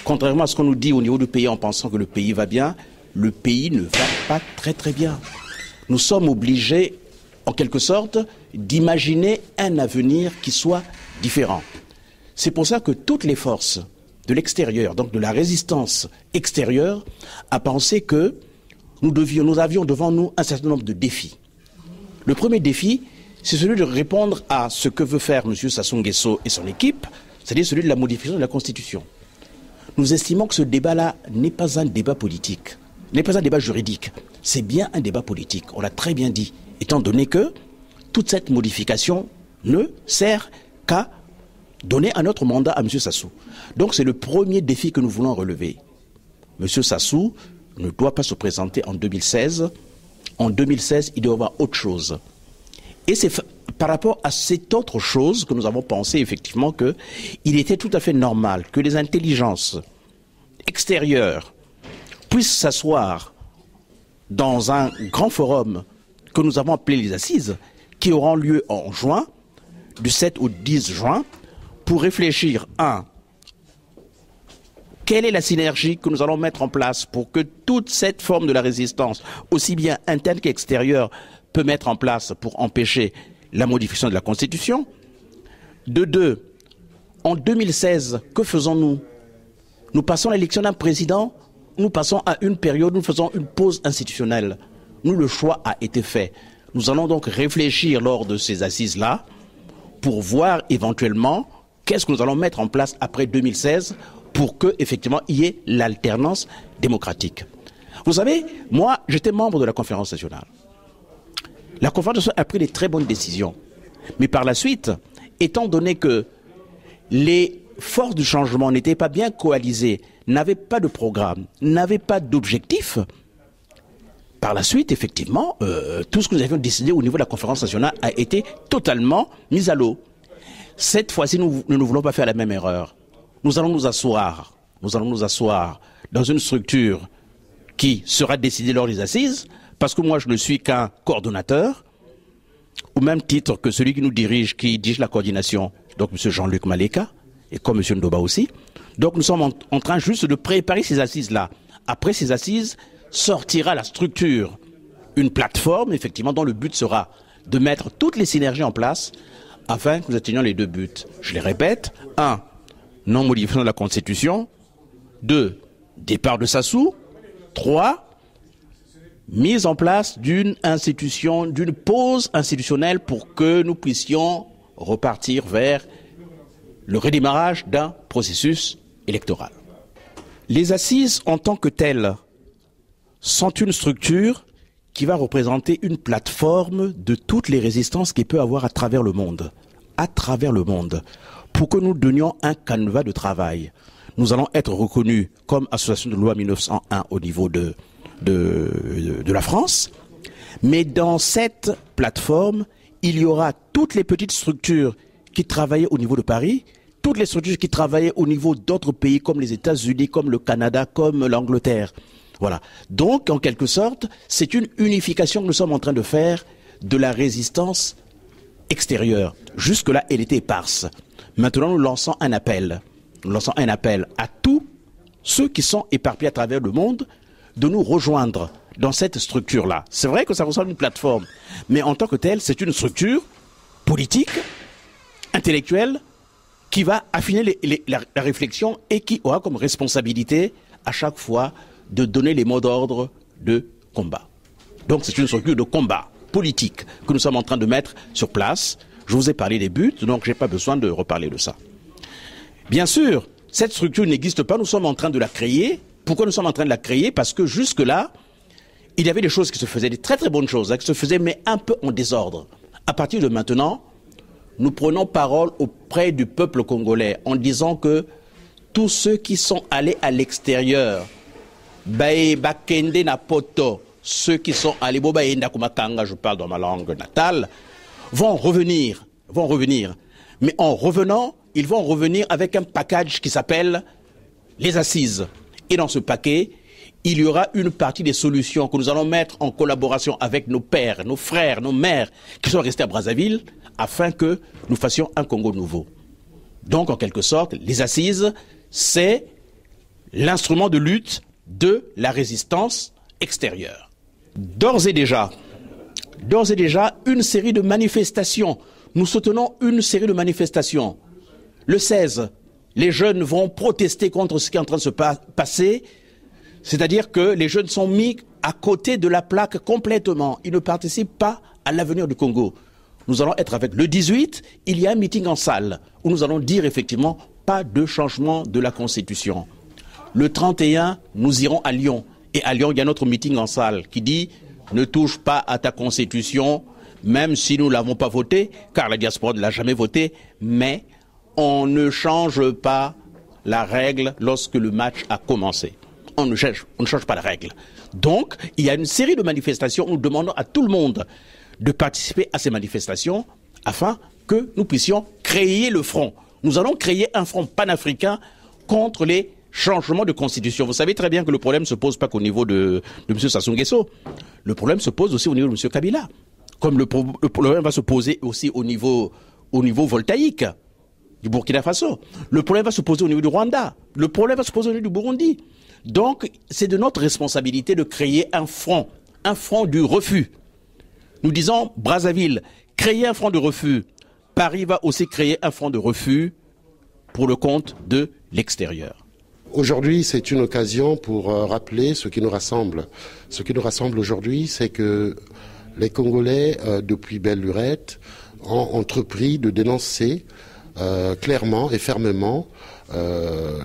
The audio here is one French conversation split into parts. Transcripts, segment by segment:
Contrairement à ce qu'on nous dit au niveau du pays en pensant que le pays va bien, le pays ne va pas très très bien. Nous sommes obligés, en quelque sorte, d'imaginer un avenir qui soit différent. C'est pour ça que toutes les forces de l'extérieur, donc de la résistance extérieure, a pensé que nous avions devant nous un certain nombre de défis. Le premier défi, c'est celui de répondre à ce que veut faire M. Sassou Nguesso et son équipe, c'est-à-dire celui de la modification de la Constitution. Nous estimons que ce débat-là n'est pas un débat politique, n'est pas un débat juridique, c'est bien un débat politique, on l'a très bien dit, étant donné que toute cette modification ne sert qu'à donner un autre mandat à M. Sassou. Donc c'est le premier défi que nous voulons relever. M. Sassou ne doit pas se présenter en 2016, en 2016 il doit y avoir autre chose. Et c'est par rapport à cette autre chose que nous avons pensé effectivement qu'il était tout à fait normal que les intelligences extérieures puissent s'asseoir dans un grand forum que nous avons appelé les Assises, qui auront lieu en juin, du 7 au 10 juin, pour réfléchir à quelle est la synergie que nous allons mettre en place pour que toute cette forme de la résistance, aussi bien interne qu'extérieure, peut mettre en place pour empêcher la modification de la Constitution. De deux, en 2016, que faisons-nous? Nous passons à l'élection d'un président, nous passons à une période, nous faisons une pause institutionnelle. Nous, le choix a été fait. Nous allons donc réfléchir lors de ces assises-là pour voir éventuellement qu'est-ce que nous allons mettre en place après 2016 pour que, effectivement, il y ait l'alternance démocratique. Vous savez, moi, j'étais membre de la conférence nationale. La conférence nationale a pris des très bonnes décisions. Mais par la suite, étant donné que les forces du changement n'étaient pas bien coalisées, n'avaient pas de programme, n'avaient pas d'objectif, par la suite, effectivement, tout ce que nous avions décidé au niveau de la conférence nationale a été totalement mis à l'eau. Cette fois-ci, nous ne voulons pas faire la même erreur. Nous allons nous asseoir dans une structure qui sera décidée lors des assises, parce que moi je ne suis qu'un coordonnateur, au même titre que celui qui nous dirige, qui dirige la coordination, donc M. Jean-Luc Maleka, et comme M. Ndoba aussi. Donc nous sommes en train juste de préparer ces assises-là. Après ces assises, sortira la structure, une plateforme, effectivement, dont le but sera de mettre toutes les synergies en place afin que nous atteignions les deux buts. Je les répète. 1. Non-modification de la Constitution. 2. Départ de Sassou. 3. Mise en place d'une institution, d'une pause institutionnelle pour que nous puissions repartir vers le redémarrage d'un processus électoral. Les assises en tant que telles sont une structure qui va représenter une plateforme de toutes les résistances qu'il peut avoir à travers le monde, pour que nous donnions un canevas de travail. nous allons être reconnus comme association de loi 1901 au niveau de la France. Mais dans cette plateforme, il y aura toutes les petites structures qui travaillaient au niveau de Paris, toutes les structures qui travaillaient au niveau d'autres pays comme les États-Unis, comme le Canada, comme l'Angleterre. Voilà. Donc, en quelque sorte, c'est une unification que nous sommes en train de faire de la résistance extérieure. Jusque-là, elle était éparse. Maintenant, nous lançons un appel. Nous lançons un appel à tous ceux qui sont éparpillés à travers le monde de nous rejoindre dans cette structure-là. C'est vrai que ça ressemble à une plateforme, mais en tant que telle, c'est une structure politique, intellectuelle, qui va affiner la réflexion et qui aura comme responsabilité à chaque fois de donner les mots d'ordre de combat. Donc c'est une structure de combat politique que nous sommes en train de mettre sur place. Je vous ai parlé des buts, donc je n'ai pas besoin de reparler de ça. Bien sûr, cette structure n'existe pas, nous sommes en train de la créer. Pourquoi nous sommes en train de la créer? Parce que jusque-là, il y avait des choses qui se faisaient, des très très bonnes choses, qui se faisaient, mais un peu en désordre. À partir de maintenant, nous prenons parole auprès du peuple congolais en disant que tous ceux qui sont allés à l'extérieur, Bakende Napoto, ceux qui sont allés, je parle dans ma langue natale, vont revenir. Mais en revenant, ils vont revenir avec un package qui s'appelle les assises. Et dans ce paquet, il y aura une partie des solutions que nous allons mettre en collaboration avec nos pères, nos frères, nos mères qui sont restés à Brazzaville afin que nous fassions un Congo nouveau. Donc, en quelque sorte, les assises, c'est l'instrument de lutte de la résistance extérieure. D'ores et déjà, une série de manifestations. Nous soutenons une série de manifestations. Le 16, les jeunes vont protester contre ce qui est en train de se passer. C'est-à-dire que les jeunes sont mis à côté de la plaque complètement. Ils ne participent pas à l'avenir du Congo. Nous allons être avec le 18, il y a un meeting en salle où nous allons dire effectivement pas de changement de la Constitution. Le 31, nous irons à Lyon. Et à Lyon, il y a notre meeting en salle qui dit ne touche pas à ta Constitution, même si nous ne l'avons pas votée, car la diaspora ne l'a jamais votée, mais on ne change pas la règle lorsque le match a commencé. On ne change pas la règle. Donc, il y a une série de manifestations où nous demandons à tout le monde de participer à ces manifestations afin que nous puissions créer le front. Nous allons créer un front panafricain contre les changements de constitution. Vous savez très bien que le problème ne se pose pas qu'au niveau de M. Sassou Nguesso. Le problème se pose aussi au niveau de M. Kabila. Comme le problème va se poser aussi au niveau voltaïque du Burkina Faso. Le problème va se poser au niveau du Rwanda. Le problème va se poser au niveau du Burundi. Donc, c'est de notre responsabilité de créer un front du refus. Nous disons, Brazzaville, créer un front de refus. Paris va aussi créer un front de refus pour le compte de l'extérieur. Aujourd'hui, c'est une occasion pour rappeler ce qui nous rassemble. Ce qui nous rassemble aujourd'hui, c'est que les Congolais, depuis belle lurette, ont entrepris de dénoncer clairement et fermement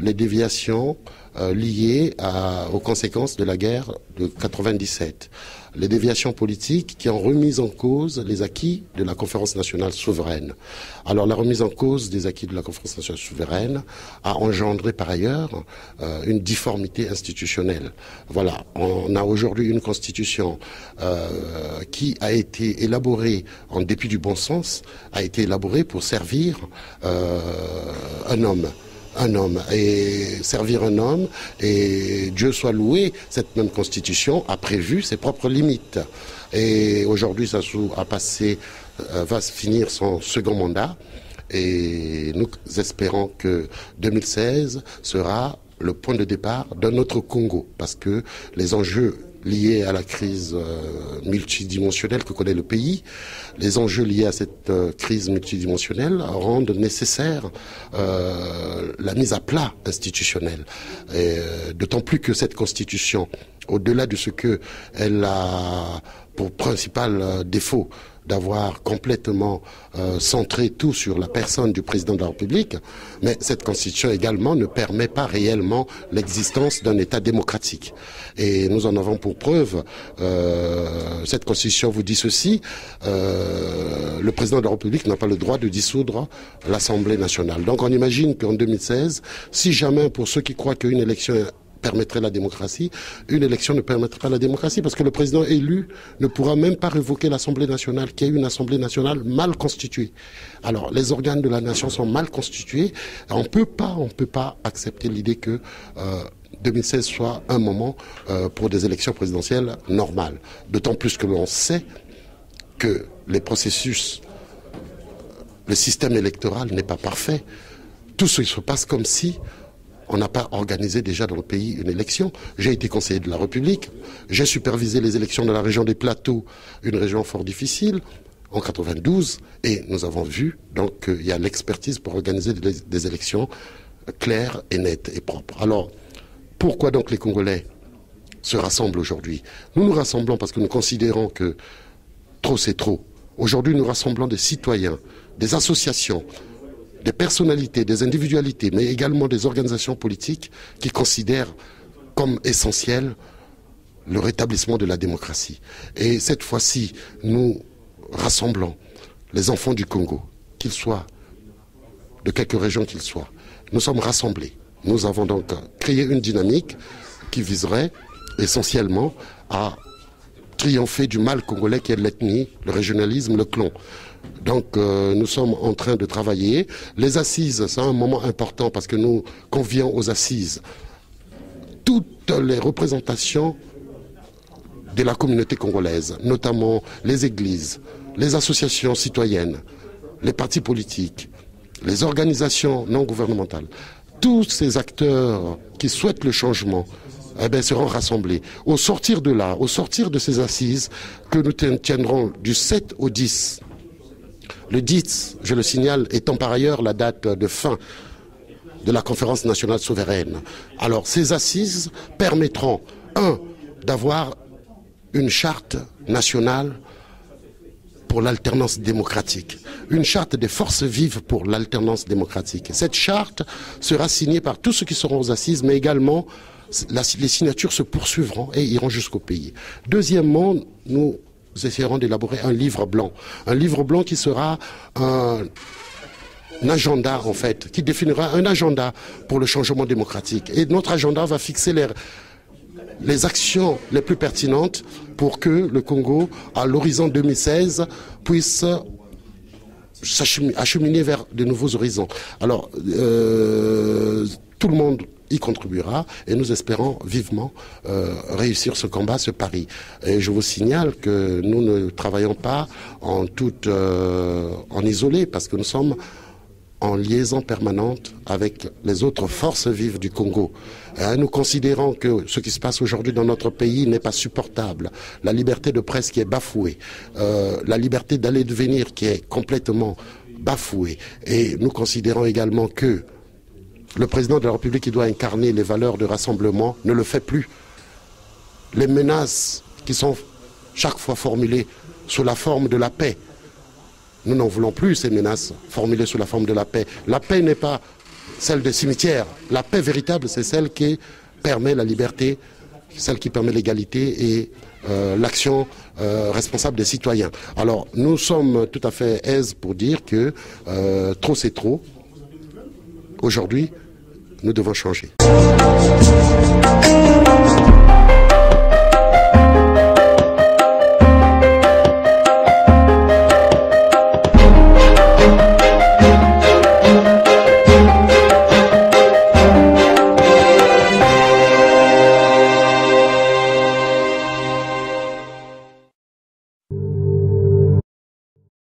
les déviations liées aux conséquences de la guerre de 97. Les déviations politiques qui ont remis en cause les acquis de la conférence nationale souveraine. Alors la remise en cause des acquis de la conférence nationale souveraine a engendré par ailleurs une difformité institutionnelle. Voilà, on a aujourd'hui une constitution qui a été élaborée en dépit du bon sens, a été élaborée pour servir un homme et servir un homme, et Dieu soit loué, cette même constitution a prévu ses propres limites. Et aujourd'hui, Sassou va finir son second mandat, et nous espérons que 2016 sera le point de départ d'un autre Congo, parce que les enjeux liés à la crise multidimensionnelle que connaît le pays, les enjeux liés à cette crise multidimensionnelle rendent nécessaire la mise à plat institutionnelle. D'autant plus que cette constitution au-delà de ce qu'elle a pour principal défaut d'avoir complètement centré tout sur la personne du président de la République, mais cette constitution également ne permet pas réellement l'existence d'un État démocratique. Et nous en avons pour preuve, cette constitution vous dit ceci, le président de la République n'a pas le droit de dissoudre l'Assemblée nationale. Donc on imagine qu'en 2016, si jamais pour ceux qui croient qu'une élection permettrait la démocratie, une élection ne permettrait pas la démocratie parce que le président élu ne pourra même pas révoquer l'Assemblée nationale, qui est une Assemblée nationale mal constituée. Alors, les organes de la nation sont mal constitués. On peut pas accepter l'idée que 2016 soit un moment pour des élections présidentielles normales. D'autant plus que l'on sait que les processus, le système électoral n'est pas parfait. Tout se passe comme si on n'a pas organisé déjà dans le pays une élection. J'ai été conseiller de la République, j'ai supervisé les élections dans la région des Plateaux, une région fort difficile, en 92, et nous avons vu donc qu'il y a l'expertise pour organiser des élections claires et nettes et propres. Alors, pourquoi donc les Congolais se rassemblent aujourd'hui? Nous nous rassemblons parce que nous considérons que trop c'est trop. Aujourd'hui, nous rassemblons des citoyens, des associations, des personnalités, des individualités, mais également des organisations politiques qui considèrent comme essentiel le rétablissement de la démocratie. Et cette fois-ci, nous rassemblons les enfants du Congo, qu'ils soient de quelque région qu'ils soient. Nous sommes rassemblés. Nous avons donc créé une dynamique qui viserait essentiellement à triompher du mal congolais qui est l'ethnie, le régionalisme, le clan. Donc nous sommes en train de travailler. Les assises, c'est un moment important parce que nous convions aux assises toutes les représentations de la communauté congolaise, notamment les églises, les associations citoyennes, les partis politiques, les organisations non gouvernementales. Tous ces acteurs qui souhaitent le changement seront rassemblés. Au sortir de là, au sortir de ces assises que nous tiendrons du 7 au 10, le 10, je le signale, étant par ailleurs la date de fin de la conférence nationale souveraine. Alors, ces assises permettront, d'avoir une charte nationale pour l'alternance démocratique, une charte des forces vives pour l'alternance démocratique. Cette charte sera signée par tous ceux qui seront aux assises, mais également les signatures se poursuivront et iront jusqu'au pays. Deuxièmement, nous essaierons d'élaborer un livre blanc qui sera un agenda en fait, qui définira un agenda pour le changement démocratique. Et notre agenda va fixer les actions les plus pertinentes pour que le Congo, à l'horizon 2016, puisse acheminer vers de nouveaux horizons. Alors, tout le monde y contribuera et nous espérons vivement réussir ce combat, ce pari. Et je vous signale que nous ne travaillons pas en isolé parce que nous sommes en liaison permanente avec les autres forces vives du Congo. Nous considérons que ce qui se passe aujourd'hui dans notre pays n'est pas supportable. La liberté de presse qui est bafouée, la liberté d'aller et de venir qui est complètement bafouée. Et nous considérons également que le président de la République qui doit incarner les valeurs de rassemblement ne le fait plus. Les menaces qui sont chaque fois formulées sous la forme de la paix, nous n'en voulons plus ces menaces formulées sous la forme de la paix. La paix n'est pas celle des cimetières. La paix véritable, c'est celle qui permet la liberté, celle qui permet l'égalité et l'action responsable des citoyens. Alors, nous sommes tout à fait aises pour dire que trop c'est trop. Aujourd'hui, nous devons changer.